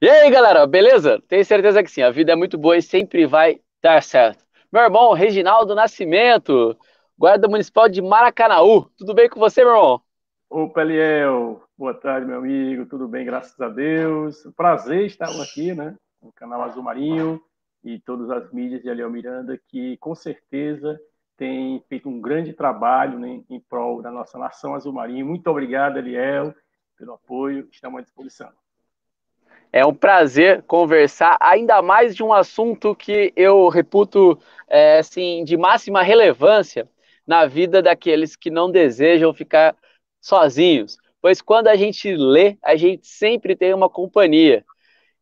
E aí, galera, beleza? Tenho certeza que sim, a vida é muito boa e sempre vai dar certo. Meu irmão, Reginaldo Nascimento, Guarda Municipal de Maracanaú. Tudo bem com você, meu irmão? Opa, Eliel, boa tarde, meu amigo, tudo bem, graças a Deus. Prazer estar aqui, né, no canal Azul Marinho e todas as mídias de Eliel Miranda, que com certeza tem feito um grande trabalho, né, em prol da nossa nação Azul Marinho. Muito obrigado, Eliel, pelo apoio, estamos à disposição. É um prazer conversar ainda mais de um assunto que eu reputo assim, de máxima relevância na vida daqueles que não desejam ficar sozinhos. Pois quando a gente lê, a gente sempre tem uma companhia.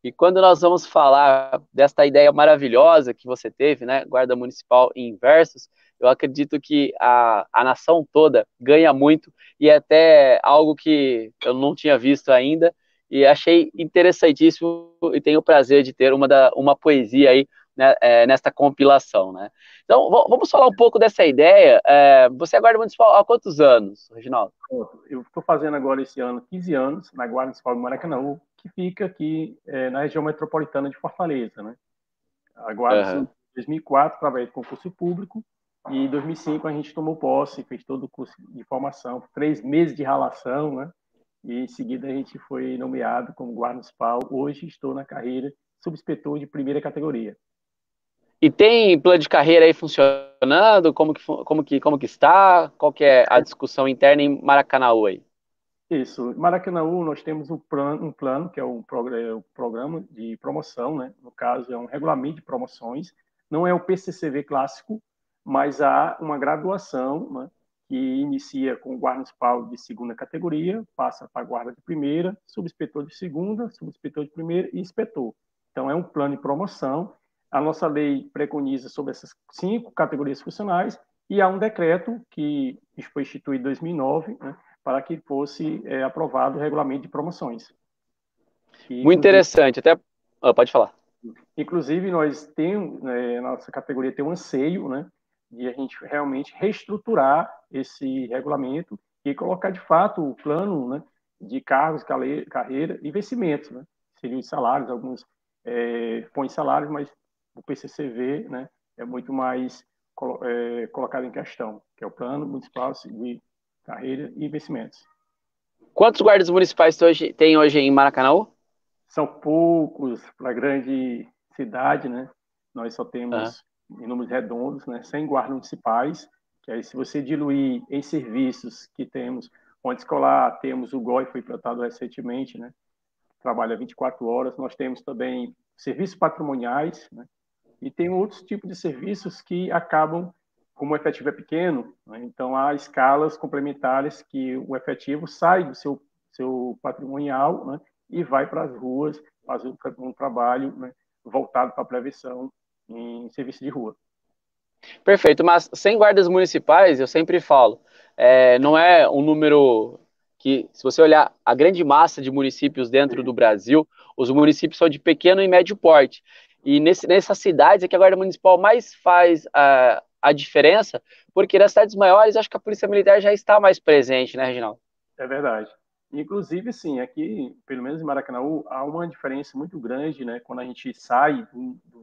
E quando nós vamos falar desta ideia maravilhosa que você teve, né, Guarda Municipal em Versos, eu acredito que a nação toda ganha muito e é até algo que eu não tinha visto ainda e achei interessantíssimo e tenho o prazer de ter uma poesia aí, né, nesta compilação, né? Então, vamos falar um pouco dessa ideia. Você é guarda municipal há quantos anos, Reginaldo? Eu estou fazendo agora esse ano 15 anos na Guarda Municipal do Maracanã, que fica aqui na região metropolitana de Fortaleza, né? A Guarda surgiu Uhum. em 2004 através de concurso público e em 2005 a gente tomou posse, fez todo o curso de formação, 3 meses de ralação, né? E em seguida a gente foi nomeado como guarda municipal. Hoje estou na carreira subinspetor de primeira categoria. E tem plano de carreira aí funcionando? Como que está? Qual que é a discussão interna em Maracanaú aí? Isso. Em Maracanãú, nós temos um plano que é o programa de promoção, né? No caso, é um regulamento de promoções. Não é o PCCV clássico, mas há uma graduação, né? Que inicia com o guarda municipal de segunda categoria, passa para a guarda de primeira, subinspetor de segunda, subinspetor de primeira e inspetor. Então, é um plano de promoção. A nossa lei preconiza sobre essas 5 categorias funcionais e há um decreto que foi instituído em 2009, né? Para que fosse aprovado o regulamento de promoções. E, Muito interessante, até. Pode falar. inclusive, nós temos, nossa categoria tem um anseio, né, de a gente realmente reestruturar esse regulamento e colocar, de fato, o plano, né, de cargos, carreira e vencimentos, né, seriam os salários, alguns põem salários, mas o PCCV, né, é muito mais colocado em questão, que é o Plano Municipal de Carreira e Investimentos. Quantos guardas municipais tem hoje em Maracanaú? São poucos para a grande cidade, né? Nós só Aham. temos, em números redondos, né, 100 guardas municipais, que aí se você diluir em serviços que temos, onde escolar, temos o GOI, foi implantado recentemente, né? Trabalha 24 horas, nós temos também serviços patrimoniais, né? E tem outros tipos de serviços que acabam, como o efetivo é pequeno, né? Então há escalas complementares que o efetivo sai do seu patrimonial, né? E vai para as ruas fazer um trabalho, né? Voltado para a prevenção em serviço de rua. Perfeito, mas sem guardas municipais, eu sempre falo, não é um número que, se você olhar a grande massa de municípios dentro do Brasil, os municípios são de pequeno e médio porte. E nessas cidades é que a Guarda Municipal mais faz a diferença, porque nas cidades maiores acho que a Polícia Militar já está mais presente, né, Reginaldo? É verdade. Inclusive, sim, aqui, pelo menos em Maracanã, há uma diferença muito grande, né? Quando a gente sai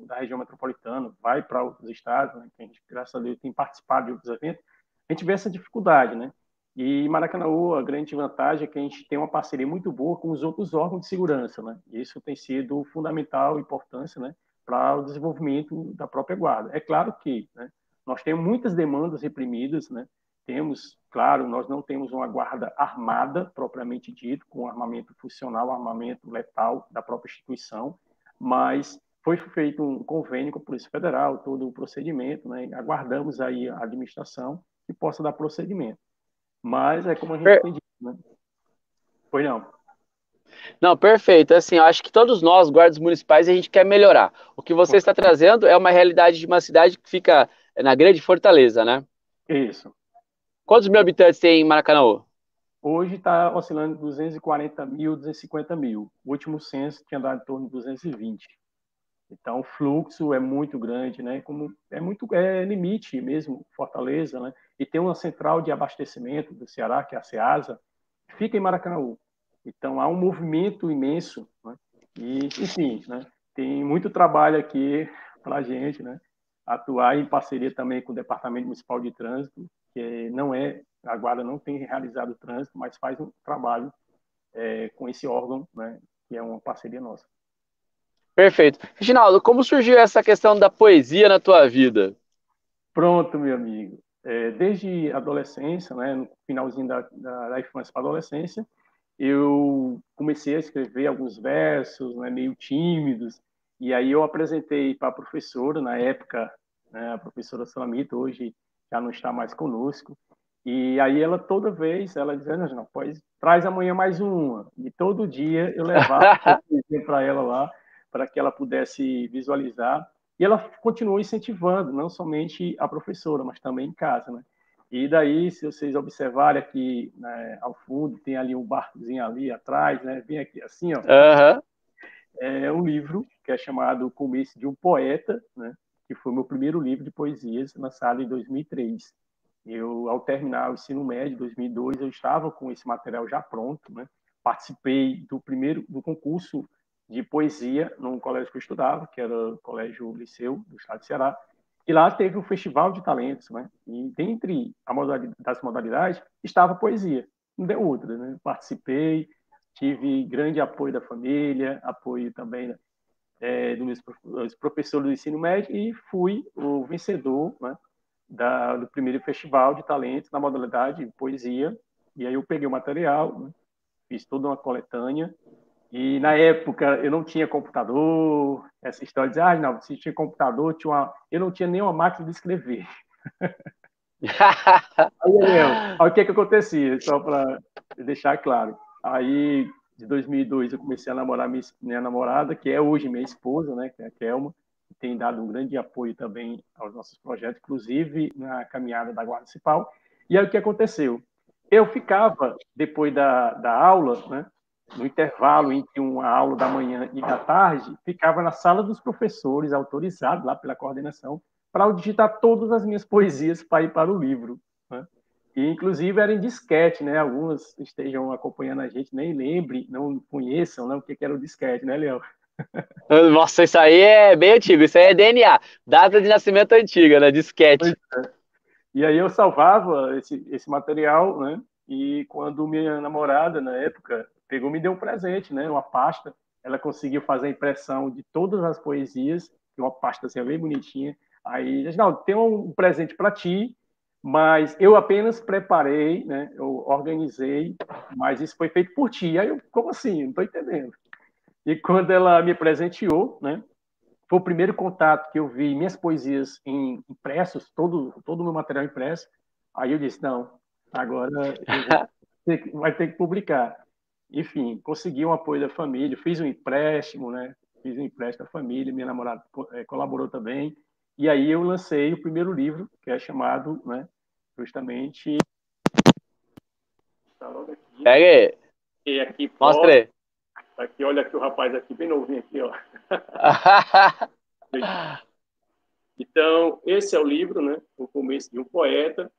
da região metropolitana, vai para outros estados, né? Que a gente, graças a Deus, tem participado de outros eventos, a gente vê essa dificuldade, né? E em Maracanã, a grande vantagem é que a gente tem uma parceria muito boa com os outros órgãos de segurança, né? E isso tem sido fundamental, importância, né? Para o desenvolvimento da própria guarda. É claro que, né? Nós temos muitas demandas reprimidas, né? Temos, claro, nós não temos uma guarda armada, propriamente dito, com armamento funcional, armamento letal da própria instituição, mas foi feito um convênio com a Polícia Federal, todo o procedimento, né? Aguardamos aí a administração que possa dar procedimento. Mas é como a gente Per- tem dito, né? Pois não. Não, perfeito. Assim, eu acho que todos nós, guardas municipais, a gente quer melhorar. O que você está trazendo é uma realidade de uma cidade que fica na Grande Fortaleza, né? Isso. Quantos mil habitantes tem em Maracanã? Hoje está oscilando 240 mil, 250 mil. O último censo tinha dado em torno de 220. Então, o fluxo é muito grande, né? Como é limite mesmo, Fortaleza, né? E tem uma central de abastecimento do Ceará, que é a Ceasa, que fica em Maracanã. Então, há um movimento imenso, né? E, enfim, né, tem muito trabalho aqui para a gente, né, atuar em parceria também com o Departamento Municipal de Trânsito, que não é, a Guarda não tem realizado o trânsito, mas faz um trabalho com esse órgão, né, que é uma parceria nossa. Perfeito. Reginaldo, como surgiu essa questão da poesia na tua vida? Pronto, meu amigo. Desde a adolescência, né, no finalzinho da infância para a adolescência, eu comecei a escrever alguns versos, né, meio tímidos, e aí eu apresentei para a professora, na época, né, a professora Salamita, hoje já não está mais conosco, e aí ela toda vez, ela dizia, não, pois traz amanhã mais uma, e todo dia eu levava para ela lá, para que ela pudesse visualizar, e ela continuou incentivando, não somente a professora, mas também em casa, né? E daí, se vocês observarem aqui, né, ao fundo, tem ali um barcozinho ali atrás, né? Bem aqui, assim, ó. Aham. É um livro que é chamado O Começo de um Poeta, né? Que foi o meu primeiro livro de poesias, lançado em 2003. Eu, ao terminar o ensino médio, em 2002, eu estava com esse material já pronto, né? Participei do concurso de poesia no colégio que eu estudava, que era o Colégio Liceu do Estado de Ceará, e lá teve um festival de talentos, né? E dentre das modalidades estava a poesia, não deu outra, né? Participei, tive grande apoio da família, apoio também dos professores do ensino médio e fui o vencedor, né, do primeiro festival de talentos na modalidade poesia. E aí eu peguei o material, né, fiz toda uma coletânea. E na época eu não tinha computador, essa história de, não, se tinha computador, eu não tinha nenhuma máquina de escrever. Aí, Daniel, aí o que acontecia? Só para deixar claro. Aí, de 2002, eu comecei a namorar minha namorada, que é hoje minha esposa, né, que é a Kelma, que tem dado um grande apoio também aos nossos projetos, inclusive na caminhada da Guarda Municipal. E aí, o que aconteceu? Eu ficava, depois da aula, né, no intervalo entre uma aula da manhã e da tarde, ficava na sala dos professores, autorizado lá pela coordenação, para eu digitar todas as minhas poesias para ir para o livro, né? E, inclusive, era em disquete, né? Alguns estejam acompanhando a gente, nem lembrem, não conheçam, né, o que era o disquete, né, Léo? Nossa, isso aí é bem antigo, isso aí é DNA, data de nascimento antiga, né? Disquete. E aí eu salvava esse material, né? E quando minha namorada, na época, pegou, me deu um presente, né? Uma pasta. Ela conseguiu fazer a impressão de todas as poesias, uma pasta assim, bem bonitinha. Aí, disse, não, tem um presente para ti, mas eu apenas preparei, né? Eu organizei, mas isso foi feito por ti. Aí eu, como assim? Não estou entendendo. E quando ela me presenteou, né? Foi o primeiro contato que eu vi minhas poesias em impressos, todo o meu material impresso. Aí eu disse, não, agora vai ter que publicar. Enfim, consegui um apoio da família, fiz um empréstimo, né? Fiz um empréstimo da família, minha namorada colaborou também. E aí eu lancei o primeiro livro, que é chamado, né, justamente... Tá logo aqui. Pega aí, E aqui, mostra aí. aqui, olha aqui o rapaz aqui, bem novinho aqui, ó. Então, esse é o livro, né? O Começo de um Poeta.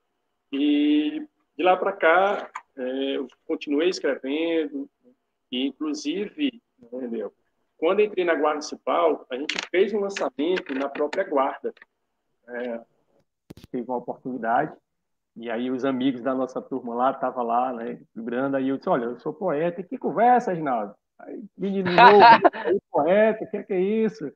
E de lá para cá, eu continuei escrevendo. E, inclusive, entendeu? Quando entrei na Guarda Municipal, a gente fez um lançamento na própria Guarda. Teve uma oportunidade. E aí os amigos da nossa turma lá estavam lá, né, vibrando. Aí eu disse, olha, eu sou poeta. E que conversa, Reginaldo? Aí, menino novo, aí, poeta, o que é isso?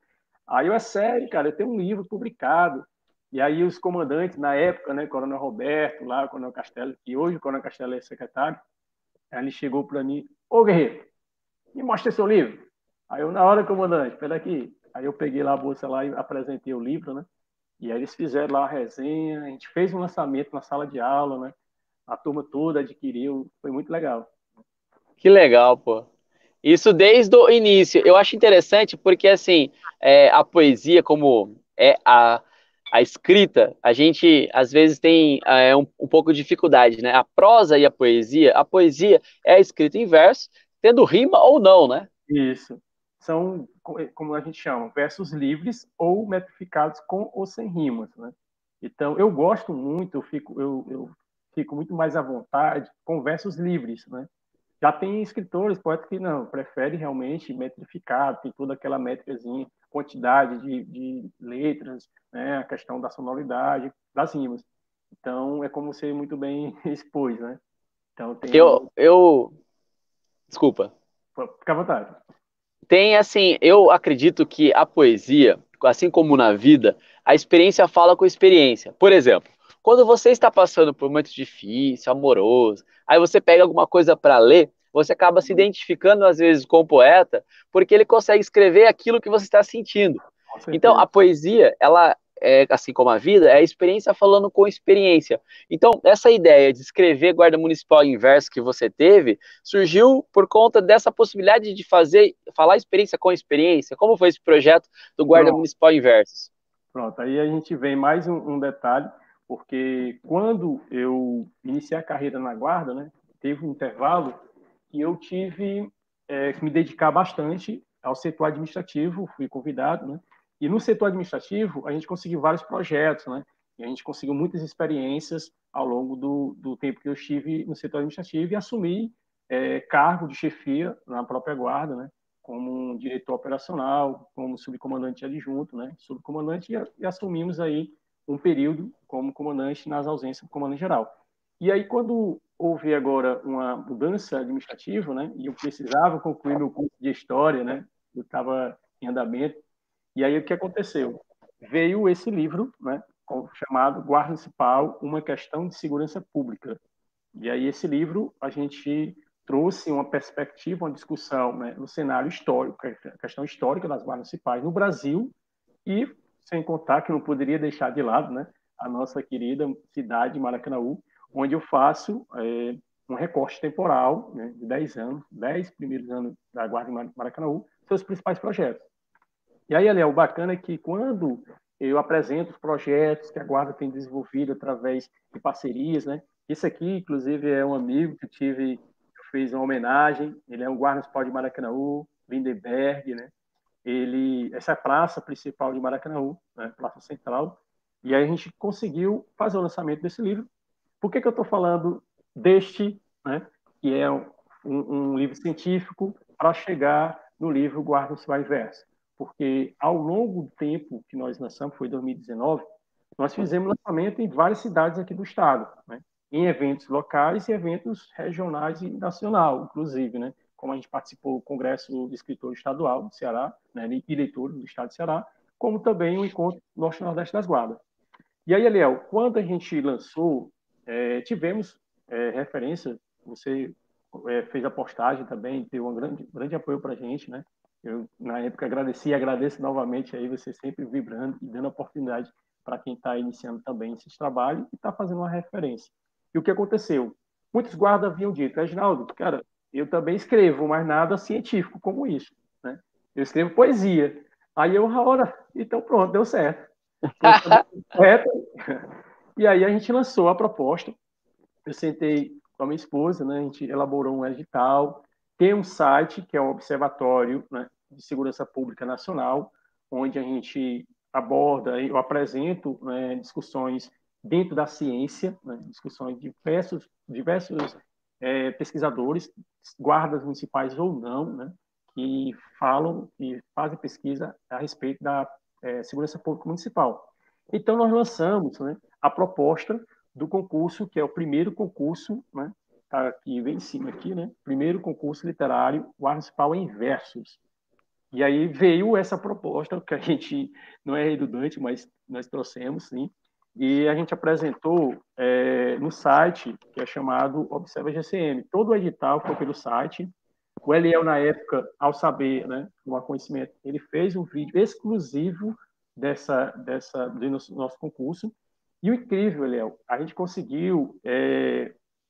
Aí eu, é sério, cara, eu tenho um livro publicado. E aí os comandantes, na época, né, Coronel Roberto, lá, Coronel Castelo, que hoje o Coronel Castelo é secretário, aí ele chegou para mim, ô guerreiro, me mostra seu livro. Aí eu, na hora, comandante, espera aqui. Aí eu peguei lá a bolsa lá e apresentei o livro, né? E aí eles fizeram lá a resenha, a gente fez um lançamento na sala de aula, né? A turma toda adquiriu, foi muito legal. Que legal, pô. Isso desde o início. Eu acho interessante porque, assim, a poesia, como é a escrita, a gente às vezes tem um pouco de dificuldade, né? A prosa e a poesia é a escrita em verso, tendo rima ou não, né? Isso. São, como a gente chama, versos livres ou metrificados com ou sem rimas, né? Então, eu gosto muito, eu fico muito mais à vontade com versos livres, né? Já tem escritores, poetas que não, preferem realmente metrificar, tem toda aquela métricazinha, quantidade de letras, né, a questão da sonoridade, das rimas. Então, é como você muito bem expôs, né? Então, tem ali... Desculpa. Fica à vontade. Tem assim, eu acredito que a poesia, assim como na vida, a experiência fala com a experiência. Por exemplo, quando você está passando por um momento difícil, amoroso, aí você pega alguma coisa para ler, você acaba se identificando às vezes com o poeta, porque ele consegue escrever aquilo que você está sentindo. Com Então, certeza. a poesia, ela é assim como a vida, é a experiência falando com experiência. Então, essa ideia de escrever guarda municipal em verso que você teve surgiu por conta dessa possibilidade de falar experiência com experiência. Como foi esse projeto do Guarda Pronto, Municipal em Versos? pronto. Aí a gente vem mais um detalhe, porque quando eu iniciei a carreira na Guarda, né, teve um intervalo que eu tive que me dedicar bastante ao setor administrativo, fui convidado, né? E no setor administrativo, a gente conseguiu vários projetos, né? E a gente conseguiu muitas experiências ao longo do tempo que eu estive no setor administrativo e assumi cargo de chefia na própria Guarda, né? Como um diretor operacional, como subcomandante adjunto, né? Subcomandante e assumimos aí um período como comandante nas ausências do comandante geral. E aí, quando houve agora uma mudança administrativa, né, e eu precisava concluir meu curso de História, né, eu estava em andamento, e aí o que aconteceu? Veio esse livro, né, chamado Guarda Municipal, uma questão de segurança pública. E aí esse livro a gente trouxe uma perspectiva, uma discussão, né, no cenário histórico, a questão histórica das guardas municipais no Brasil e, sem contar que não poderia deixar de lado, né, a nossa querida cidade de Maracanaú, onde eu faço um recorte temporal, né, de 10 anos, 10 primeiros anos da Guarda de Maracanaú, seus principais projetos. E aí, ali, o bacana é que quando eu apresento os projetos que a Guarda tem desenvolvido através de parcerias, né? Esse aqui, inclusive, é um amigo que eu fiz uma homenagem, ele é um guarda municipal de Maracanaú, Lindenberg, né? Essa é a praça principal de Maracanaú, né? Praça Central, e aí a gente conseguiu fazer o lançamento desse livro. Por que eu estou falando deste, né? Que é um livro científico para chegar no livro Guarda Municipal Verso? Porque ao longo do tempo que nós lançamos, foi 2019, nós fizemos lançamento em várias cidades aqui do estado, né? Em eventos locais e eventos regionais e nacional, inclusive, né? Como a gente participou do Congresso de Escritores Estadual do Ceará, né? E leitores do estado de Ceará, como também o Encontro Norte-Nordeste das Guardas. E aí, Eliel, quando a gente lançou, tivemos referência, você fez a postagem também, deu um grande apoio para a gente, né? Eu, na época, agradeci e agradeço novamente aí você sempre vibrando e dando oportunidade para quem está iniciando também esse trabalho e está fazendo uma referência. E o que aconteceu? Muitos guardas haviam dito, Reginaldo, cara, eu também escrevo, mas nada científico como isso, né? Eu escrevo poesia. Aí eu, ora, então pronto, deu certo. Correto? E aí a gente lançou a proposta. Eu sentei com a minha esposa, né? A gente elaborou um edital. Tem um site que é o Observatório, né, de Segurança Pública Nacional, onde a gente aborda, eu apresento, né, discussões dentro da ciência, né, discussões de diversos pesquisadores, guardas municipais ou não, né, que falam e fazem pesquisa a respeito da segurança pública municipal. Então, nós lançamos, né, a proposta do concurso, que é o primeiro concurso, né, tá aqui, vem em cima aqui, né, primeiro concurso literário Guarda Municipal em Versos. E aí veio essa proposta, que a gente não é redundante, mas nós trouxemos, sim, e a gente apresentou no site, que é chamado Observa GCM. Todo o edital foi pelo site. O Eliel, na época, ao saber, né, o conhecimento, ele fez um vídeo exclusivo do nosso concurso. E o incrível, Eliel, a gente conseguiu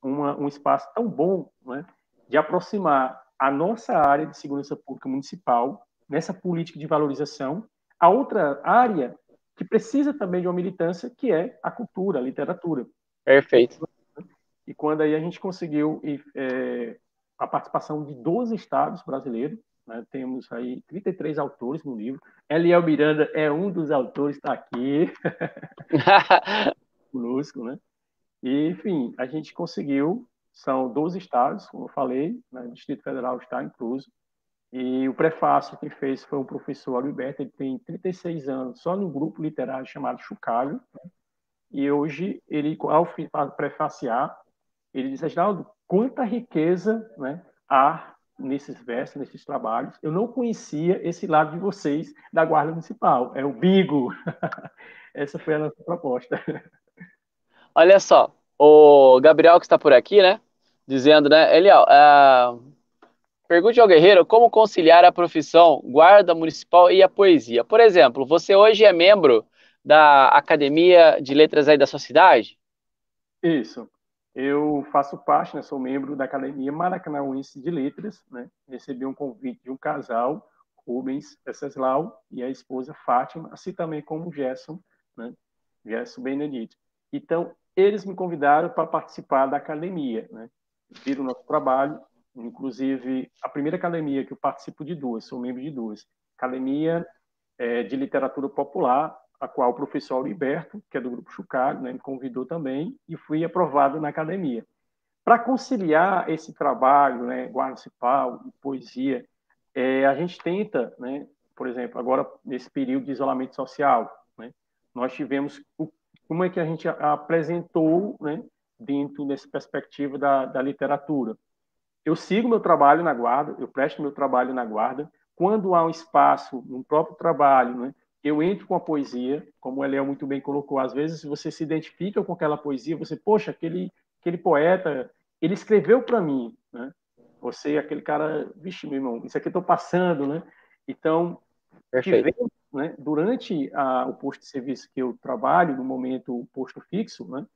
um espaço tão bom, né, de aproximar a nossa área de segurança pública municipal nessa política de valorização a outra área que precisa também de uma militância, que é a cultura, a literatura. Perfeito. E quando aí a gente conseguiu a participação de 12 estados brasileiros, né? Temos aí 33 autores no livro. Eliel Miranda é um dos autores, está aqui conosco, né? E, enfim, a gente conseguiu São 12 estados, como eu falei, né? O Distrito Federal está incluso. E o prefácio que fez foi o professor Alberto, ele tem 36 anos, só no grupo literário chamado Chocalho. E hoje, ele, ao prefaciar, ele diz, Reginaldo, quanta riqueza, né, há nesses versos, nesses trabalhos. Eu não conhecia esse lado de vocês da Guarda Municipal. É o bingo. Essa foi a nossa proposta. Olha só, o Gabriel que está por aqui, né? Dizendo, né? Eliel, pergunte ao guerreiro como conciliar a profissão guarda municipal e a poesia. Por exemplo, você hoje é membro da Academia de Letras aí da sua cidade? Isso. Eu faço parte, né, sou membro da Academia Maracanauense de Letras, né? Recebi um convite de um casal, Rubens Venceslau e a esposa Fátima, assim também como o Gerson, né? Gerson Benedito. Então, eles me convidaram para participar da academia, né? Viram o nosso trabalho, inclusive a primeira academia que eu participo de duas, sou membro de duas. Academia de Literatura Popular, a qual o professor Auriberto, que é do Grupo Chucalho, né, me convidou também, e fui aprovado na academia. Para conciliar esse trabalho, né, guarda municipal e poesia, a gente tenta, né, por exemplo, agora nesse período de isolamento social, né, nós tivemos como é que a gente apresentou, né, dentro dessa perspectiva da literatura. Eu sigo meu trabalho na guarda, eu presto meu trabalho na guarda. Quando há um espaço no próprio trabalho, né, eu entro com a poesia, como o Eliel muito bem colocou. Às vezes você se identifica com aquela poesia, você, poxa, aquele poeta, ele escreveu para mim, né? Você, aquele cara, vixe, meu irmão, isso aqui eu estou passando, né? Então, Perfeito. tivemos, né, durante o posto de serviço que eu trabalho, no momento o posto fixo, né,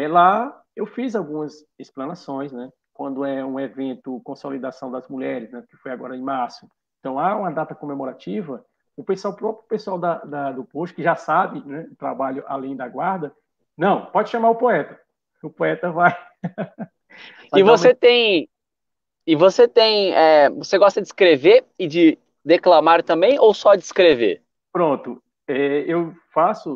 lá eu fiz algumas explanações, né, quando é um evento Consolidação das Mulheres, né, que foi agora em março. Então, há uma data comemorativa, o próprio pessoal do posto, que já sabe, né, trabalho além da guarda, não, pode chamar o poeta vai E dar uma... você tem, você gosta de escrever e de declamar também, ou só de escrever? Pronto, eu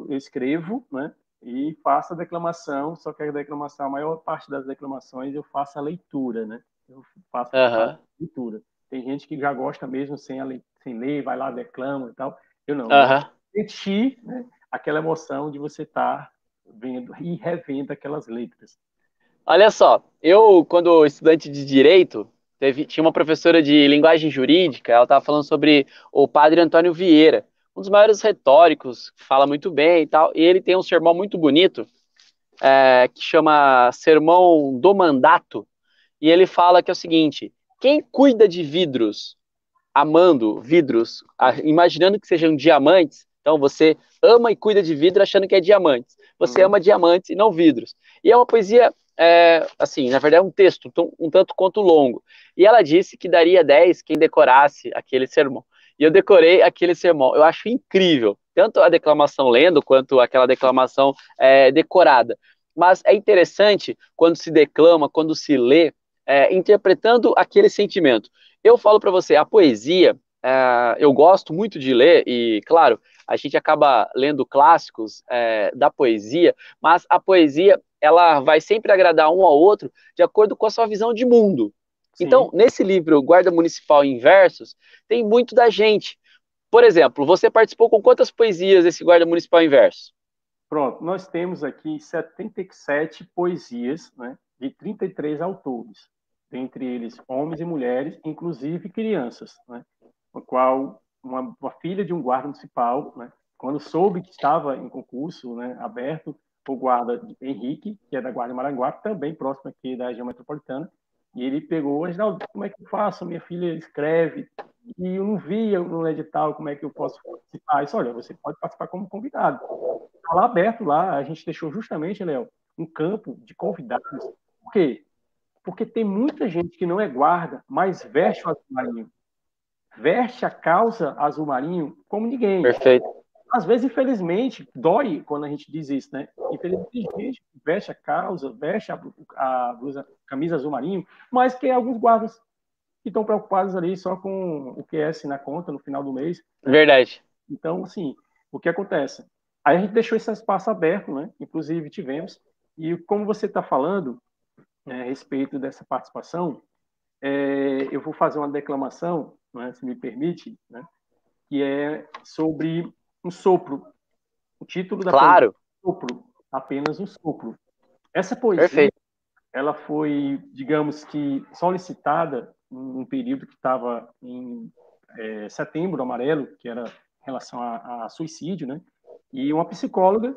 escrevo, né? E faço a declamação, só que a declamação, a maior parte das declamações eu faço a leitura, né? Eu faço a Aham, leitura. Tem gente que já gosta mesmo sem ler, vai lá, declama e tal. Eu não, eu gosto aham. de sentir, né, aquela emoção de você estar vendo e revendo aquelas letras. Olha só, eu, quando estudante de direito, tinha uma professora de linguagem jurídica, ela estava falando sobre o padre Antônio Vieira, um dos maiores retóricos, que fala muito bem e tal, e ele tem um sermão muito bonito, que chama Sermão do Mandato, e ele fala que é o seguinte: quem cuida de vidros, amando vidros, imaginando que sejam diamantes, então você ama e cuida de vidro achando que é diamantes. Você Uhum. ama diamantes e não vidros. E é uma poesia, assim, na verdade é um texto um tanto quanto longo. E ela disse que daria 10 quem decorasse aquele sermão. E eu decorei aquele sermão. Eu acho incrível, tanto a declamação lendo, quanto aquela declamação decorada. Mas é interessante quando se declama, quando se lê, interpretando aquele sentimento. Eu falo para você, a poesia, eu gosto muito de ler, e, claro, a gente acaba lendo clássicos da poesia, mas a poesia, ela vai sempre agradar um ao outro de acordo com a sua visão de mundo. Então, Sim, nesse livro Guarda Municipal em Versos, tem muito da gente. Por exemplo, você participou com quantas poesias desse Guarda Municipal em Versos? pronto. Nós temos aqui 77 poesias, né, de 33 autores, dentre eles homens e mulheres, inclusive crianças, né, no qual uma filha de um guarda municipal, né, quando soube que estava em concurso, né, aberto, o guarda Henrique, que é da Guarda Maranguape, também próximo aqui da região metropolitana, e ele pegou, Reginaldo, como é que eu faço? Minha filha escreve, e eu não via no edital como é que eu posso participar. Isso, olha, você pode participar como convidado. Está lá aberto lá, a gente deixou justamente, Léo, um campo de convidados. Por quê? Porque tem muita gente que não é guarda, mas veste o azul marinho. Veste a calça azul marinho como ninguém. Perfeito. Às vezes, infelizmente, dói quando a gente diz isso, né? Infelizmente, tem gente que veste a calça, veste a blusa, a camisa azul marinho, mas tem alguns guardas que estão preocupados ali só com o QS na conta no final do mês, né? Verdade. Então, assim, o que acontece? Aí a gente deixou esse espaço aberto, né? Inclusive tivemos. E como você está falando, a respeito dessa participação, eu vou fazer uma declamação, né, se me permite, né, que é sobre um sopro. O título da poesia Claro, é Sopro, apenas um sopro. Essa poesia, perfeito. ela foi, digamos que, solicitada num período que estava em Setembro Amarelo, que era em relação a suicídio, né? E uma psicóloga,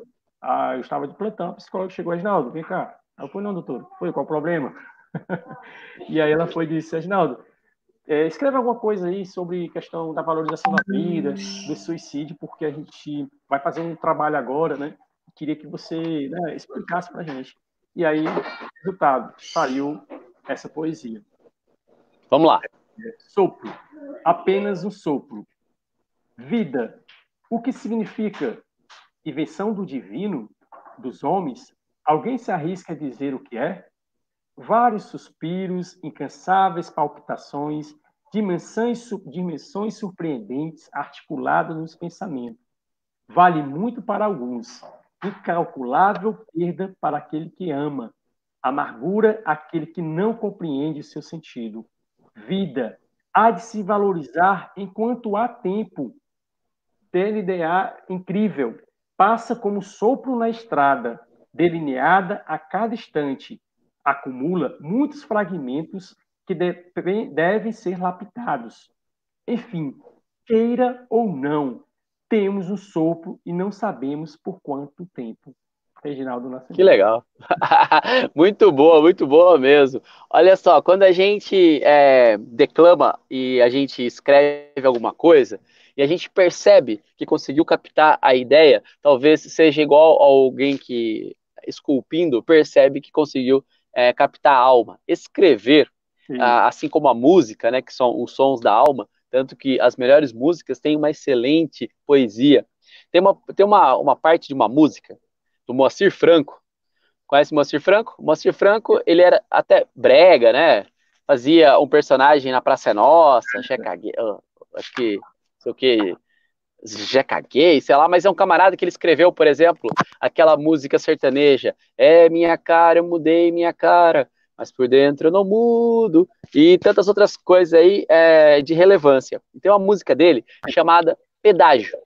eu estava de plantão, a psicóloga chegou, Aginaldo, vem cá. Eu falei, não, doutor, foi, qual o problema? E aí ela foi e disse, Aginaldo, escreve alguma coisa aí sobre questão da valorização da vida, do suicídio, porque a gente vai fazer um trabalho agora, né? Queria que você, né, explicasse para a gente. E aí, resultado, saiu essa poesia. Vamos lá. Sopro, apenas um sopro. Vida, o que significa? Invenção do divino, dos homens? Alguém se arrisca a dizer o que é? Vários suspiros, incansáveis palpitações, dimensões surpreendentes articuladas nos pensamentos. Vale muito para alguns, incalculável perda para aquele que ama, amargura aquele que não compreende o seu sentido. Vida há de se valorizar enquanto há tempo. TLDA incrível, passa como sopro na estrada, delineada a cada instante, acumula muitos fragmentos que devem ser lapidados. Enfim, queira ou não, temos um sopro e não sabemos por quanto tempo. Reginaldo Que Nascimento. legal. Muito boa mesmo. Olha só, quando a gente declama e a gente escreve alguma coisa e a gente percebe que conseguiu captar a ideia, talvez seja igual a alguém que, esculpindo, percebe que conseguiu captar a alma. Escrever, Isso. assim como a música, né, que são os sons da alma, tanto que as melhores músicas têm uma excelente poesia. Tem uma parte de uma música do Moacir Franco. Conhece o Moacir Franco? O Moacir Franco, ele era até brega, né? Fazia um personagem na Praça é Nossa, acho que, sei o que, Jeca Gay, sei lá, mas é um camarada que ele escreveu, por exemplo, aquela música sertaneja, é minha cara, eu mudei minha cara, mas por dentro eu não mudo, e tantas outras coisas aí de relevância. E tem uma música dele chamada Pedágio.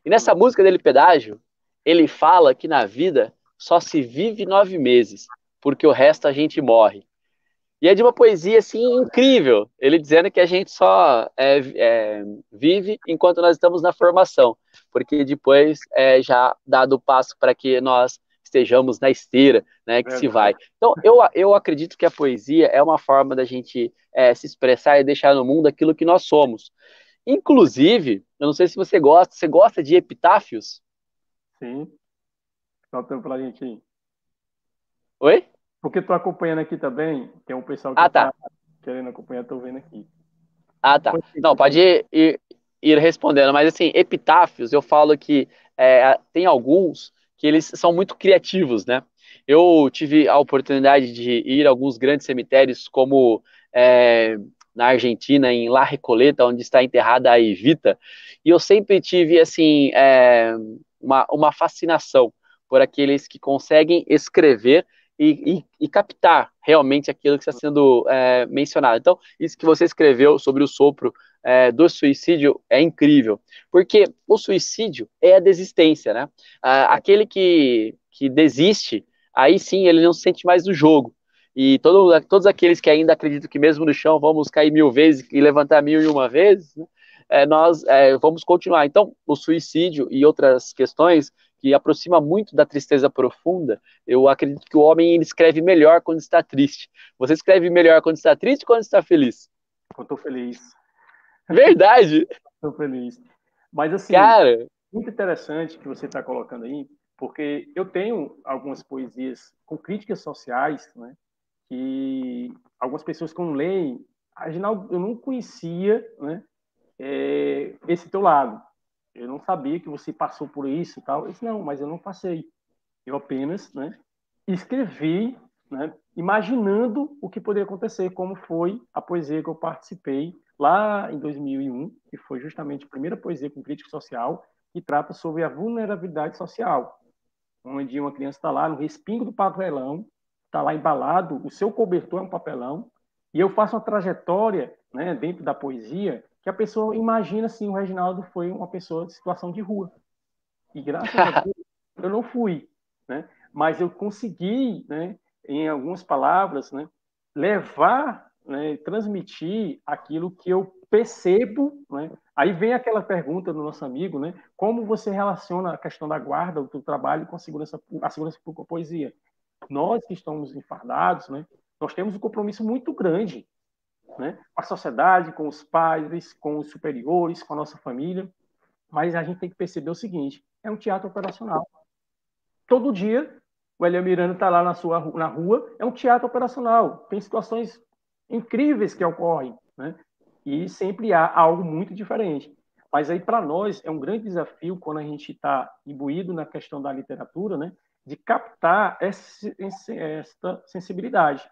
E nessa música dele, Pedágio, ele fala que na vida só se vive 9 meses, porque o resto a gente morre. E é de uma poesia assim incrível, ele dizendo que a gente só vive enquanto nós estamos na formação, porque depois é já dado o passo para que nós estejamos na esteira, né, que se vai. Verdade. Então, eu acredito que a poesia é uma forma da gente se expressar e deixar no mundo aquilo que nós somos. Inclusive, eu não sei se você gosta de epitáfios? Sim. Soltando pra gente aí. Oi? Porque estou acompanhando aqui também, tem um pessoal que Ah, está tá. querendo acompanhar, estou vendo aqui. Ah, tá. Não, Pode pode ir. ir respondendo, mas assim, epitáfios, eu falo que tem alguns que eles são muito criativos, né? Eu tive a oportunidade de ir a alguns grandes cemitérios, como é, na Argentina, em La Recoleta, onde está enterrada a Evita, e eu sempre tive, assim, uma fascinação por aqueles que conseguem escrever e captar realmente aquilo que está sendo mencionado. Então, isso que você escreveu sobre o sopro do suicídio é incrível, porque o suicídio é a desistência, né? Aquele que desiste, aí sim ele não se sente mais no jogo. E todos aqueles que ainda acreditam que mesmo no chão vamos cair 1000 vezes e levantar 1001 vezes, né? Nós vamos continuar. Então, o suicídio e outras questões que aproxima muito da tristeza profunda, eu acredito que o homem ele escreve melhor quando está triste. Você escreve melhor quando está triste ou quando está feliz? Eu estou feliz, Verdade! estou feliz. Mas, assim, Cara, muito interessante que você está colocando aí, porque eu tenho algumas poesias com críticas sociais, né, que algumas pessoas quando leem, Aginaldo, eu não conhecia, né, esse teu lado. Eu não sabia que você passou por isso e tal. Eu disse, não, mas eu não passei. Eu apenas, né, escrevi, né, imaginando o que poderia acontecer, como foi a poesia que eu participei lá em 2001, que foi justamente a primeira poesia com crítica social, que trata sobre a vulnerabilidade social, onde uma criança está lá no respingo do papelão, está lá embalado, o seu cobertor é um papelão, e eu faço uma trajetória, né, dentro da poesia, que a pessoa imagina assim, o Reginaldo foi uma pessoa de situação de rua. E graças a Deus eu não fui, né? Mas eu consegui, né, em algumas palavras, né, levar, né, transmitir aquilo que eu percebo, né? Aí vem aquela pergunta do nosso amigo, né? Como você relaciona a questão da guarda, do trabalho com a segurança pública com a poesia? Nós que estamos enfardados, né? Nós temos um compromisso muito grande, né? Com a sociedade, com os pais, com os superiores, com a nossa família. Mas a gente tem que perceber o seguinte: é um teatro operacional. Todo dia, o Eliel Miranda está lá na rua, é um teatro operacional. Tem situações incríveis que ocorrem, né? E sempre há algo muito diferente. Mas aí, para nós, é um grande desafio, quando a gente está imbuído na questão da literatura, né? De captar essa sensibilidade.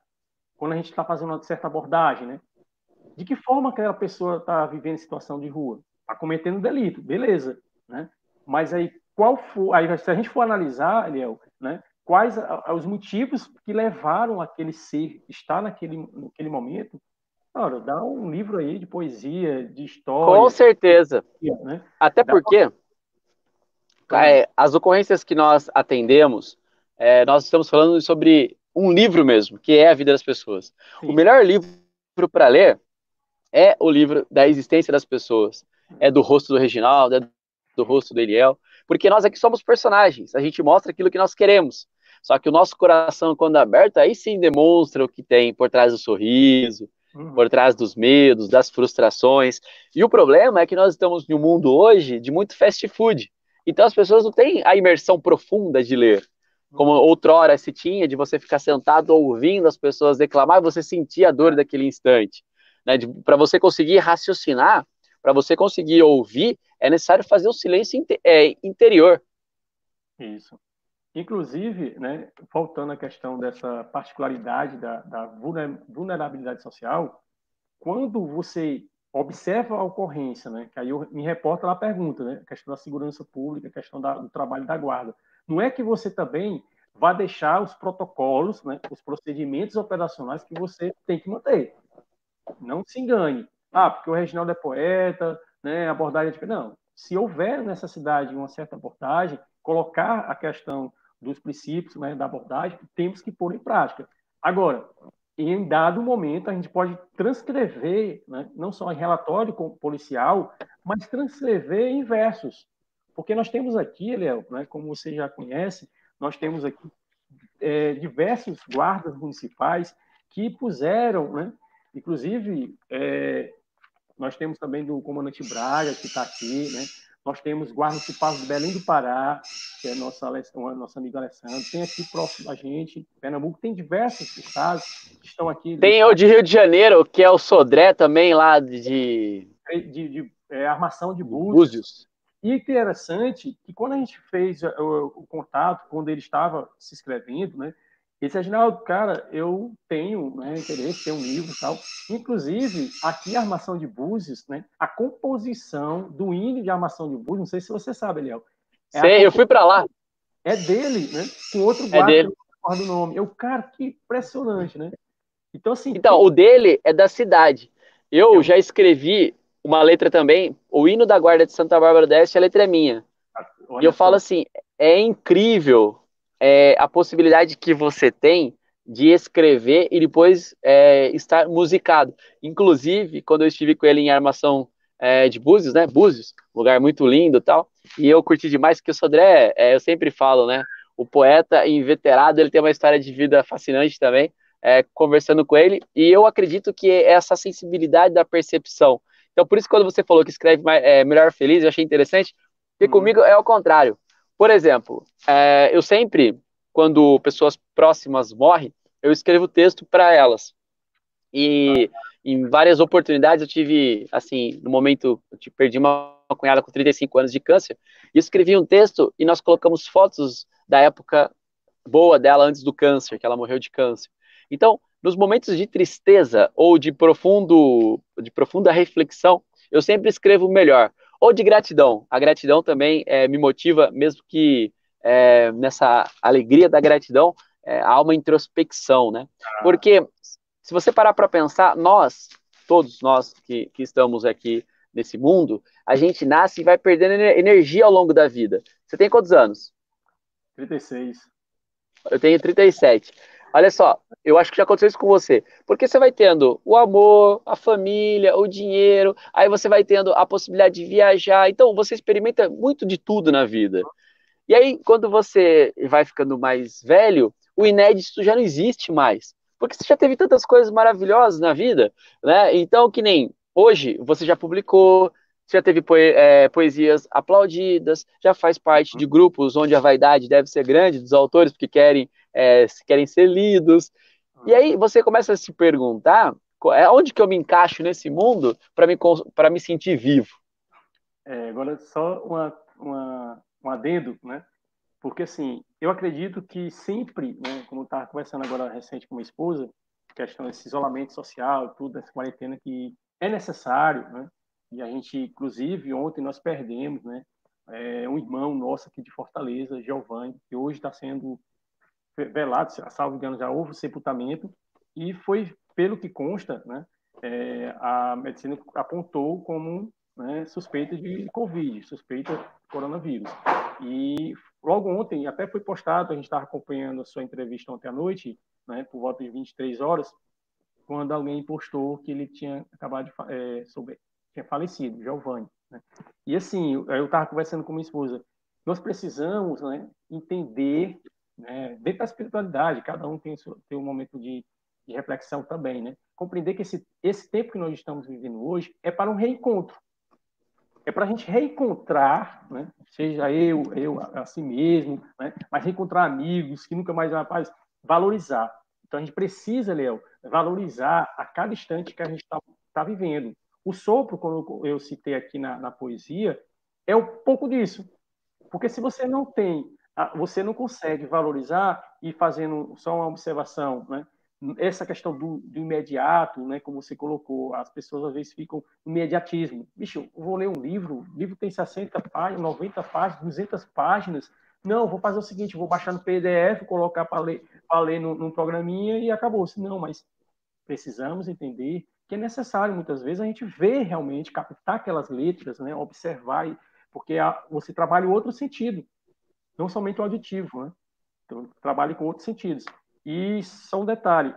Quando a gente está fazendo uma certa abordagem, né? De que forma aquela pessoa está vivendo em situação de rua? Está cometendo delito, beleza, né? Mas aí, se a gente for analisar, Eliel, né, quais os motivos que levaram aquele ser estar naquele momento, cara, dá um livro aí de poesia, de Com história, certeza. né? Até Dá porque as ocorrências que nós atendemos, nós estamos falando sobre um livro mesmo, que é a vida das pessoas. O sim, melhor livro para ler é o livro da existência das pessoas. É do rosto do Reginaldo, é do rosto do Eliel, porque nós aqui somos personagens, a gente mostra aquilo que nós queremos. Só que o nosso coração, quando é aberto, aí sim demonstra o que tem por trás do sorriso, por trás dos medos, das frustrações. E o problema é que nós estamos em um mundo hoje de muito fast food. Então as pessoas não têm a imersão profunda de ler. Como outrora se tinha, de você ficar sentado ouvindo as pessoas declamar e você sentir a dor daquele instante. Né? Para você conseguir raciocinar, para você conseguir ouvir, é necessário fazer o silêncio interior. isso. Inclusive, né, voltando à questão dessa particularidade da vulnerabilidade social, quando você observa a ocorrência, né, que aí eu me reporta na pergunta, né, a questão da segurança pública, a questão do trabalho da guarda, não é que você também vá deixar os protocolos, né, os procedimentos operacionais que você tem que manter. Não se engane. Ah, porque o Reginaldo é poeta, né, abordagem é não. Se houver necessidade de uma certa abordagem, colocar a questão dos princípios, né, da abordagem, temos que pôr em prática. Agora, em dado momento, a gente pode transcrever, né, não só em relatório policial, mas transcrever em versos. Porque nós temos aqui, Léo, né, como você já conhece, nós temos aqui diversos guardas municipais que puseram, né, inclusive, nós temos também do comandante Braga, que está aqui, né? Nós temos guarda municipal de Belém do Pará, que é nossa amiga Alessandra. Tem aqui próximo a gente, Pernambuco, tem diversos estados que estão aqui. Tem o de Rio de Janeiro, que é o Sodré também, lá de armação de Búzios. Búzios. E interessante que quando a gente fez o contato, quando ele estava se inscrevendo, né? Ele disse, Reginaldo, cara, eu tenho, né, interesse, tenho um livro e tal. Inclusive, aqui a Armação de Búzios, né, a composição do hino de Armação de Búzios, não sei se você sabe, Eliel. Sei, eu fui para lá. É dele, né? Com outro guarda, que eu não recordo o nome. Cara, que impressionante, né? Então, assim... Então, o dele é da cidade. Eu já escrevi uma letra também, o hino da Guarda de Santa Bárbara do Oeste, a letra é minha. E eu falo assim, é incrível a possibilidade que você tem de escrever e depois estar musicado. Inclusive, quando eu estive com ele em Armação de Búzios, né? Búzios, lugar muito lindo e tal. E eu curti demais, porque o Sodré, eu sempre falo, né? O poeta inveterado, ele tem uma história de vida fascinante também, conversando com ele. E eu acredito que essa sensibilidade da percepção. Então, por isso, quando você falou que escreve Melhor Feliz, eu achei interessante, porque comigo é o contrário. Por exemplo, eu sempre, quando pessoas próximas morrem, eu escrevo texto para elas. E em várias oportunidades eu tive, assim, no momento, eu perdi uma cunhada com 35 anos de câncer, e escrevi um texto e nós colocamos fotos da época boa dela antes do câncer, que ela morreu de câncer. Então, nos momentos de tristeza ou de profunda reflexão, eu sempre escrevo melhor. Ou de gratidão. A gratidão também me motiva, mesmo que nessa alegria da gratidão, há uma introspecção, né? Ah, Porque se você parar para pensar, todos nós que estamos aqui nesse mundo, a gente nasce e vai perdendo energia ao longo da vida. Você tem quantos anos? 36. Eu tenho 37. Olha só, eu acho que já aconteceu isso com você. Porque você vai tendo o amor, a família, o dinheiro, aí você vai tendo a possibilidade de viajar. Então, você experimenta muito de tudo na vida. E aí, quando você vai ficando mais velho, o inédito já não existe mais. Porque você já teve tantas coisas maravilhosas na vida, né? Então, que nem hoje, você já publicou, você já teve poesias aplaudidas, já faz parte de grupos onde a vaidade deve ser grande dos autores, porque querem ser lidos. E aí você começa a se perguntar onde que eu me encaixo nesse mundo para me sentir vivo. Agora, só um adendo, né? Porque, assim, eu acredito que sempre, né, como eu estava conversando agora recente com minha esposa, questão desse isolamento social, tudo, essa quarentena, que é necessário, né? E a gente, inclusive, ontem nós perdemos, né, um irmão nosso aqui de Fortaleza, Giovanni, que hoje está sendo velado, salvo engano, já houve o sepultamento, e foi, pelo que consta, né, a medicina apontou como, né, suspeita de Covid, suspeita de coronavírus. E logo ontem, até foi postado, a gente estava acompanhando a sua entrevista ontem à noite, né, por volta de 23 horas, quando alguém postou que ele tinha acabado tinha falecido, Giovanni, né? E assim, eu estava conversando com minha esposa, nós precisamos, né, entender, né, dentro da espiritualidade, cada um tem um momento de reflexão também, né? Compreender que esse tempo que nós estamos vivendo hoje é para um reencontro, é para a gente reencontrar, né? Seja eu a si mesmo, né? Mas reencontrar amigos que nunca mais valorizar. Então a gente precisa, Léo, valorizar a cada instante que a gente está vivendo. O sopro, como eu citei aqui na poesia, é um pouco disso. Porque se você não tem, você não consegue valorizar e fazendo só uma observação, né? Essa questão do imediato, né? Como você colocou, as pessoas às vezes ficam no imediatismo. Bicho, eu vou ler um livro, o livro tem 60 páginas, 90 páginas, 200 páginas. Não, vou fazer o seguinte, vou baixar no PDF, colocar para ler num programinha e acabou-se. Não, mas precisamos entender que é necessário, muitas vezes, a gente ver realmente, captar aquelas letras, né? Observar, porque você trabalha em outro sentido, não somente o auditivo, né? Então, trabalha com outros sentidos. E só um detalhe,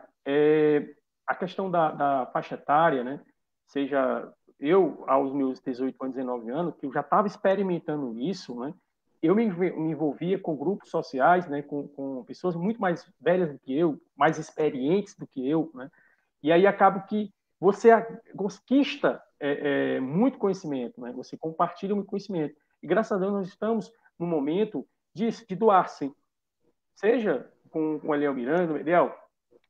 a questão da faixa etária, né? Seja eu, aos meus 18 anos, 19 anos, que eu já estava experimentando isso, né? Eu me envolvia com grupos sociais, né? Com pessoas muito mais velhas do que eu, mais experientes do que eu, né? E aí acaba que você conquista muito conhecimento, né? Você compartilha muito conhecimento. E graças a Deus nós estamos no momento de doar-se, seja com o Eliel Miranda, Eliel,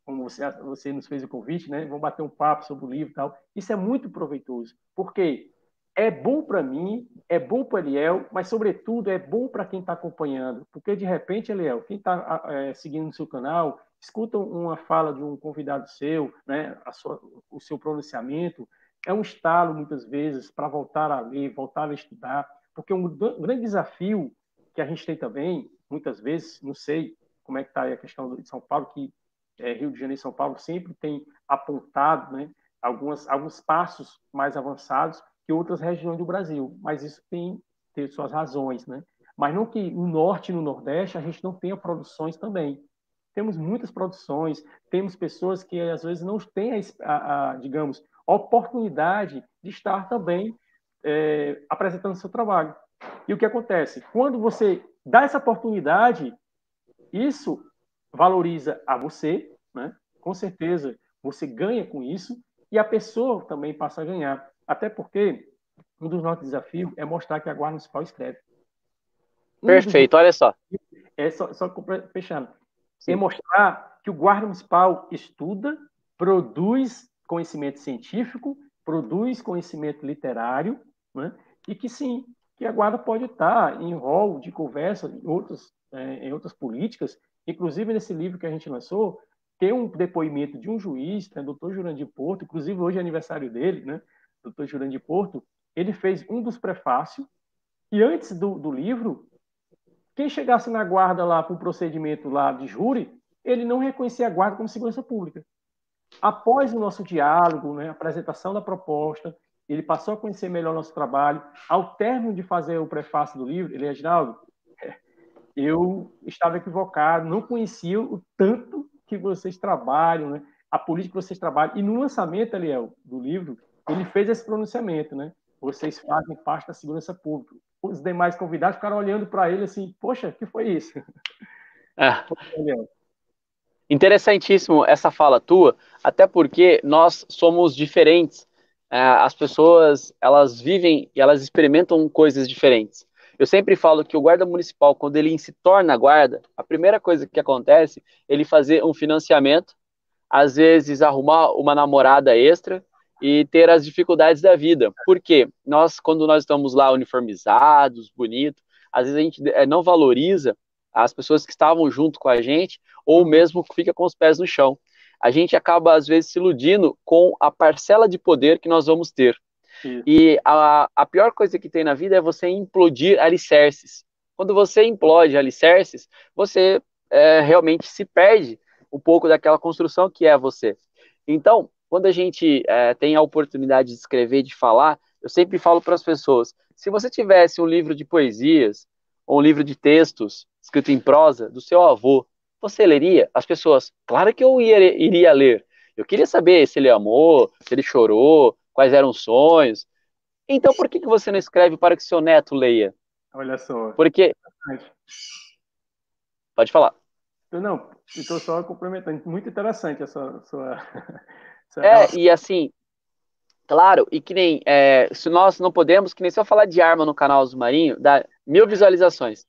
como você nos fez o convite, né? Vamos bater um papo sobre o livro e tal. Isso é muito proveitoso, porque é bom para mim, é bom para o Eliel, mas, sobretudo, é bom para quem está acompanhando. Porque, de repente, Eliel, quem está seguindo o seu canal, escuta uma fala de um convidado seu, né? O seu pronunciamento, é um estalo, muitas vezes, para voltar a ler, voltar a estudar. Porque um grande desafio que a gente tem também, muitas vezes, não sei como é que está aí a questão de São Paulo, que Rio de Janeiro e São Paulo sempre tem apontado, né, alguns passos mais avançados que outras regiões do Brasil, mas isso tem suas razões, né? Mas não que no Norte e no Nordeste a gente não tenha produções também. Temos muitas produções, temos pessoas que às vezes não têm digamos, a oportunidade de estar também apresentando seu trabalho. E o que acontece? Quando você dá essa oportunidade, isso valoriza a você, né? Com certeza você ganha com isso e a pessoa também passa a ganhar. Até porque um dos nossos desafios é mostrar que a Guarda Municipal escreve. Um dos Perfeito, olha só. só fechando, é Sim. mostrar que o Guarda Municipal estuda, produz conhecimento científico, produz conhecimento literário, né? E que sim, que a Guarda pode estar em rol de conversa em outras políticas, inclusive nesse livro que a gente lançou, tem um depoimento de um juiz, né, doutor Jurandir Porto, inclusive hoje é aniversário dele, né, doutor Jurandir Porto, ele fez um dos prefácios, e antes do livro, quem chegasse na guarda lá para o procedimento lá de júri, ele não reconhecia a guarda como segurança pública. Após o nosso diálogo, né, a apresentação da proposta, ele passou a conhecer melhor o nosso trabalho. Ao término de fazer o prefácio do livro, ele, Reginaldo, eu estava equivocado, não conhecia o tanto que vocês trabalham, né, a política que vocês trabalham. E no lançamento, Eliel, do livro, ele fez esse pronunciamento, né? Vocês fazem parte da segurança pública. Os demais convidados ficaram olhando para ele assim, poxa, o que foi isso? É. Interessantíssimo essa fala tua, até porque nós somos diferentes. As pessoas, elas vivem e elas experimentam coisas diferentes. Eu sempre falo que o guarda municipal, quando ele se torna guarda, a primeira coisa que acontece é ele fazer um financiamento, às vezes arrumar uma namorada extra e ter as dificuldades da vida. Por quê? Nós, quando nós estamos lá uniformizados, bonitos, às vezes a gente não valoriza as pessoas que estavam junto com a gente, ou mesmo fica com os pés no chão. A gente acaba, às vezes, se iludindo com a parcela de poder que nós vamos ter. Isso. E a pior coisa que tem na vida é você implodir alicerces. Quando você implode alicerces, você realmente se perde um pouco daquela construção que é você. Então, quando a gente tem a oportunidade de escrever, de falar, eu sempre falo para as pessoas, se você tivesse um livro de poesias, ou um livro de textos escrito em prosa do seu avô, você leria? As pessoas, claro que eu iria ler. Eu queria saber se ele amou, se ele chorou, quais eram os sonhos. Então, por que você não escreve para que seu neto leia? Olha só. Porque... Pode falar. Não, estou só complementando. Muito interessante essa sua... essa E assim, claro, e que nem, se nós não podemos, que nem se eu falar de arma no canal Azul Marinho, dá 1000 visualizações.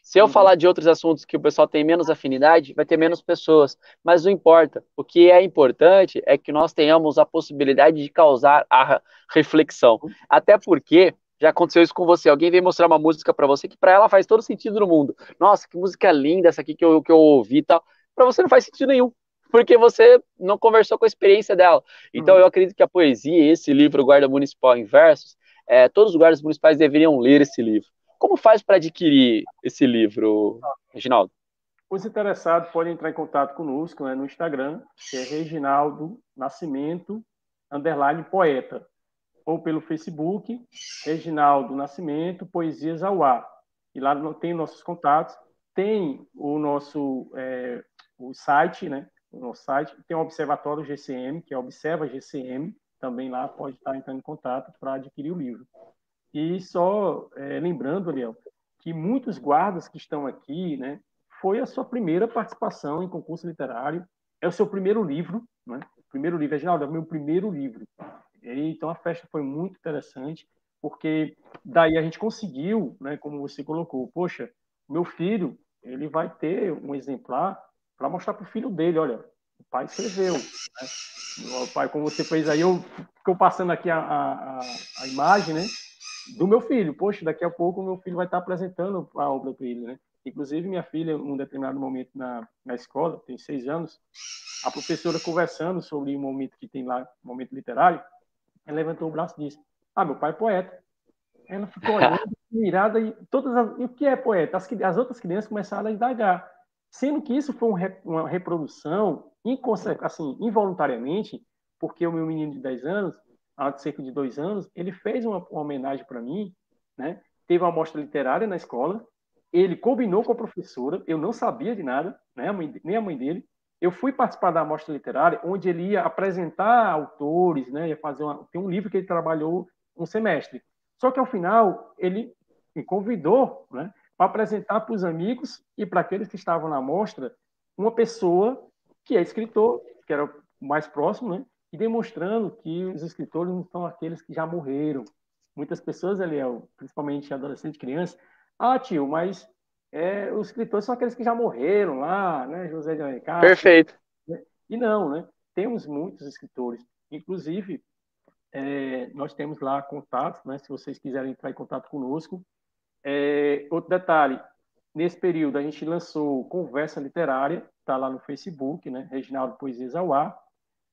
Se eu falar de outros assuntos que o pessoal tem menos afinidade, vai ter menos pessoas. Mas não importa. O que é importante é que nós tenhamos a possibilidade de causar a reflexão. Até porque já aconteceu isso com você. Alguém veio mostrar uma música para você que para ela faz todo sentido no mundo. Nossa, que música linda essa aqui que eu ouvi e tal. Para você não faz sentido nenhum. Porque você não conversou com a experiência dela. Então eu acredito que a poesia, esse livro, Guarda Municipal em Versos, todos os guardas municipais deveriam ler esse livro. Como faz para adquirir esse livro, Reginaldo? Os interessados podem entrar em contato conosco, né, no Instagram, que é Reginaldo Nascimento, _poeta, ou pelo Facebook, Reginaldo Nascimento, Poesias ao Ar. E lá tem nossos contatos, tem o nosso o site, né? O nosso site, tem o Observatório GCM, que é Observa GCM, também lá pode estar entrando em contato para adquirir o livro. E só lembrando, Ariel, que muitos guardas que estão aqui, né, foi a sua primeira participação em concurso literário, é o seu primeiro livro, né? Primeiro livro, Reginaldo, é o meu primeiro livro. E, então a festa foi muito interessante, porque daí a gente conseguiu, né, como você colocou, poxa, meu filho, ele vai ter um exemplar para mostrar para o filho dele, olha, o pai escreveu, né? O pai, como você fez aí, eu estou passando aqui a imagem, né, do meu filho. Poxa, daqui a pouco o meu filho vai estar apresentando a obra para ele, né? Inclusive, minha filha, em um determinado momento na escola, tem 6 anos, a professora conversando sobre o momento que tem lá, momento literário, ela levantou o braço e disse, meu pai é poeta. Ela ficou olhando, mirada, e e o que é poeta? As outras crianças começaram a indagar, sendo que isso foi uma reprodução, assim, involuntariamente, porque o meu menino de 10 anos, há cerca de 2 anos, ele fez uma homenagem para mim, né? Teve uma mostra literária na escola, ele combinou com a professora, eu não sabia de nada, né? Nem a mãe dele. Eu fui participar da mostra literária, onde ele ia apresentar autores, né? Ia fazer tem um livro que ele trabalhou um semestre. Só que ao final ele me convidou, né, para apresentar para os amigos e para aqueles que estavam na mostra uma pessoa que é escritor, que era o mais próximo, né, e demonstrando que os escritores não são aqueles que já morreram. Muitas pessoas, Eliel, principalmente adolescentes, crianças, tio, mas os escritores são aqueles que já morreram lá, né, José de Alencar. Perfeito. Né? E não, né? Temos muitos escritores, inclusive nós temos lá contatos, né, se vocês quiserem entrar em contato conosco. Outro detalhe, nesse período a gente lançou Conversa Literária, está lá no Facebook, né, Reginaldo Poesias ao Ar.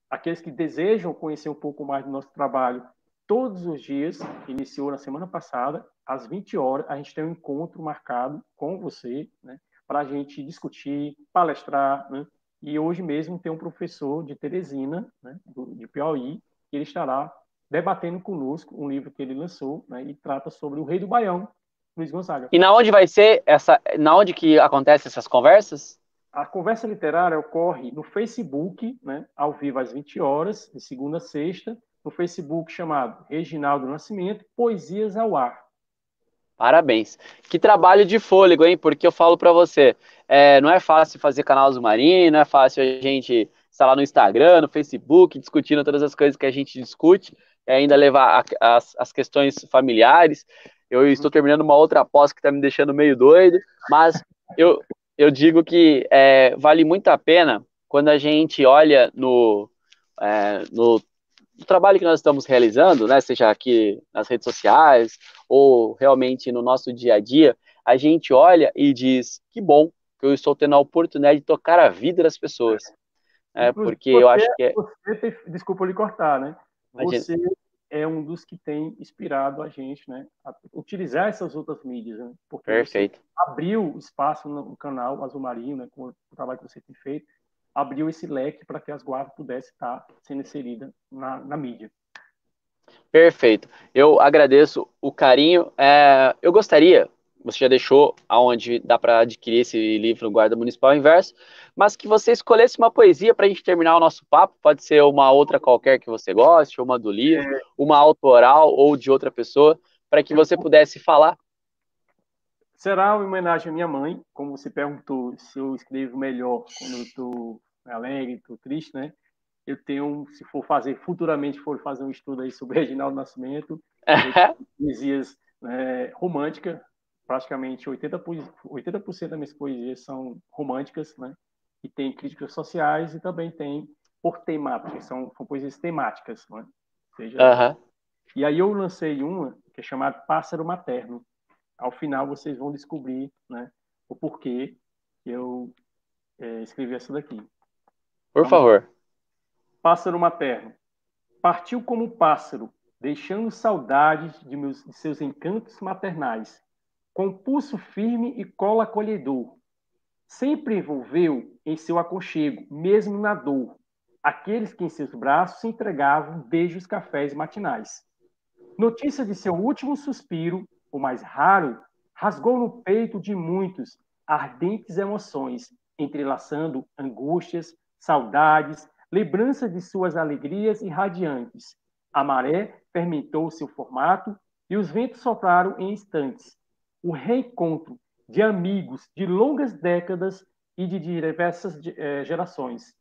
Aqueles que desejam conhecer um pouco mais do nosso trabalho, todos os dias, iniciou na semana passada, às 20 horas, a gente tem um encontro marcado com você, né, para a gente discutir, palestrar, né, E hoje mesmo tem um professor de Teresina, né, de Piauí, que ele estará debatendo conosco um livro que ele lançou, né, e trata sobre o Rei do Baião, Luiz Gonzaga. E na onde vai ser essa, na onde que acontecem essas conversas? A conversa literária ocorre no Facebook, né, ao vivo às 20 horas, de segunda a sexta, no Facebook chamado Reginaldo Nascimento, Poesias ao Ar. Parabéns. Que trabalho de fôlego, hein? Porque eu falo pra você, não é fácil fazer canal Zumarino, não é fácil a gente estar lá no Instagram, no Facebook, discutindo todas as coisas que a gente discute, e ainda levar as questões familiares. Eu estou terminando uma outra pós que está me deixando meio doido, mas eu, eu digo que vale muito a pena quando a gente olha no do trabalho que nós estamos realizando, né, seja aqui nas redes sociais ou realmente no nosso dia a dia, a gente olha e diz, que bom que eu estou tendo a oportunidade de tocar a vida das pessoas, Inclusive, porque eu acho que desculpa lhe cortar, né? imagina, Você é um dos que tem inspirado a gente, né, a utilizar essas outras mídias, né? Porque você perfeito. abriu espaço no canal Azul Marinho, né, com o trabalho que você tem feito, abriu esse leque para que as guardas pudessem estar sendo inseridas na mídia. Perfeito. Eu agradeço o carinho. Eu gostaria, você já deixou aonde dá para adquirir esse livro no Guarda Municipal Inverso, mas que você escolhesse uma poesia para a gente terminar o nosso papo. Pode ser uma outra qualquer que você goste, uma do livro, uma autoral ou de outra pessoa, para que Eu, você pudesse falar. será uma homenagem à minha mãe, como você perguntou se eu escrevo melhor quando eu estou alegre, estou triste, né? Eu tenho, se for fazer, futuramente for fazer um estudo aí sobre Reginaldo Nascimento, eu tenho poesias românticas, praticamente 80% das minhas poesias são românticas, né? E tem críticas sociais e também tem por temática, são poesias temáticas, né? Seja... Uhum. E aí eu lancei uma que é chamada Pássaro Materno. Ao final vocês vão descobrir, né, o porquê que eu escrevi essa daqui. Por Vamos lá. favor. Pássaro Materno. Partiu como pássaro, deixando saudades de seus encantos maternais. Com pulso firme e colo acolhedor, sempre envolveu em seu aconchego, mesmo na dor, aqueles que em seus braços se entregavam beijos cafés matinais. Notícia de seu último suspiro, o mais raro, rasgou no peito de muitos ardentes emoções, entrelaçando angústias, saudades, lembranças de suas alegrias irradiantes. A maré fermentou seu formato e os ventos sopraram em instantes. O reencontro de amigos de longas décadas e de diversas gerações.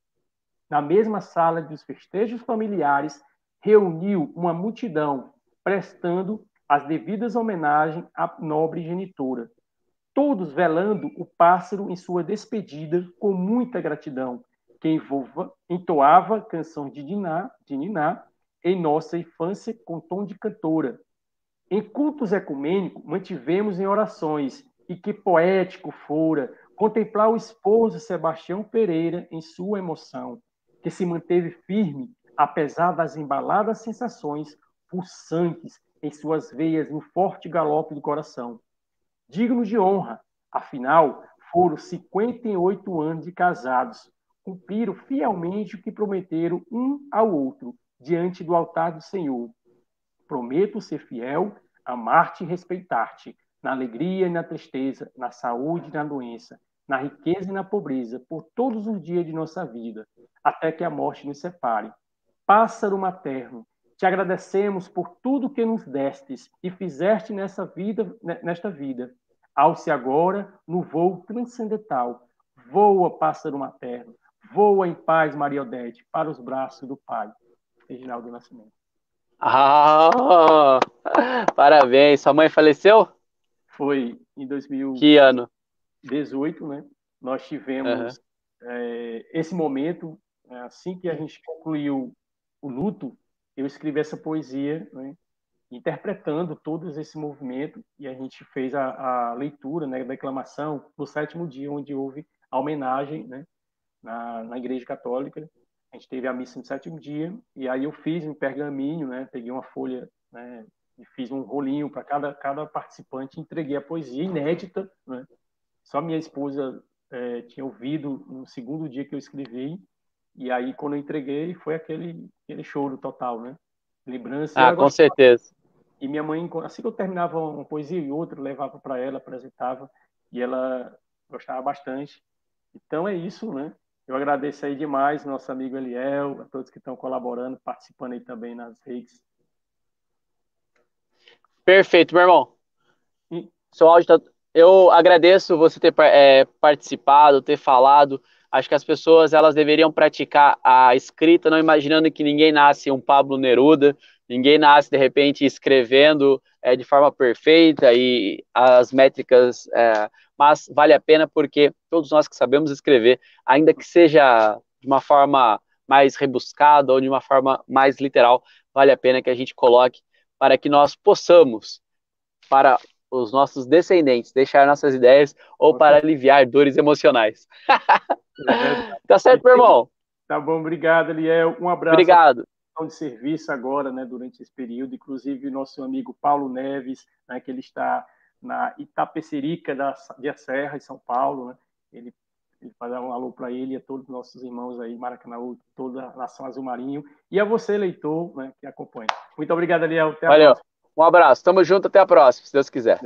Na mesma sala dos festejos familiares, reuniu uma multidão, prestando as devidas homenagens à nobre genitora. Todos velando o pássaro em sua despedida com muita gratidão, que entoava canções de Niná em nossa infância com tom de cantora. Em cultos ecumênicos, mantivemos em orações, e que poético fora contemplar o esposo Sebastião Pereira em sua emoção, que se manteve firme, apesar das embaladas sensações pulsantes em suas veias no forte galope do coração. Digno de honra, afinal, foram 58 anos de casados, cumpriram fielmente o que prometeram um ao outro, diante do altar do Senhor. Prometo ser fiel, amar-te e respeitar-te, na alegria e na tristeza, na saúde e na doença, na riqueza e na pobreza, por todos os dias de nossa vida, até que a morte nos separe. Pássaro materno, te agradecemos por tudo que nos destes e fizeste nesta vida. Alce agora no voo transcendental. Voa, pássaro materno, voa em paz, Maria Odete, para os braços do Pai. Reginaldo Nascimento. Ah, parabéns. Sua mãe faleceu? Foi em Que ano? 2018, né? Nós Uhum. tivemos esse momento, assim que a gente concluiu o luto, eu escrevi essa poesia, né? Interpretando todo esse movimento, e a gente fez a leitura, né, a declamação no 7º dia, onde houve a homenagem, né, na Igreja Católica. A gente teve a missa no 7º dia, e aí eu fiz um pergaminho, né, peguei uma folha, né, e fiz um rolinho para cada participante, entreguei a poesia inédita, né, só minha esposa tinha ouvido no segundo dia que eu escrevi, e aí quando eu entreguei foi aquele choro total, né? Lembrança, e Ah, ela com gostava. certeza. E minha mãe, assim que eu terminava uma poesia e outra, eu levava para ela, apresentava, e ela gostava bastante. Então é isso, né? Eu agradeço aí demais nosso amigo Eliel, a todos que estão colaborando, participando aí também nas redes. Perfeito, meu irmão. E, Seu áudio tá... Eu agradeço você ter participado, ter falado. Acho que as pessoas elas deveriam praticar a escrita, não imaginando que ninguém nasce um Pablo Neruda, ninguém nasce de repente escrevendo de forma perfeita e as métricas, mas vale a pena porque todos nós que sabemos escrever, ainda que seja de uma forma mais rebuscada ou de uma forma mais literal, vale a pena que a gente coloque para que nós possamos para os nossos descendentes, deixar nossas ideias ou com para certeza, aliviar dores emocionais. é verdade. Tá certo, meu irmão? Tá bom, obrigado, Eliel. Um abraço Obrigado. de serviço agora, né, durante esse período, inclusive nosso amigo Paulo Neves, né, que ele está na Itapecerica da Serra, em São Paulo, né, ele faz um alô para ele e a todos os nossos irmãos aí, Maracanã, toda a Nação Azul Marinho, e a você, leitor, né, que acompanha. Muito obrigado, Eliel. Até a Valeu. próxima. Um abraço. Tamo junto. Até a próxima, se Deus quiser.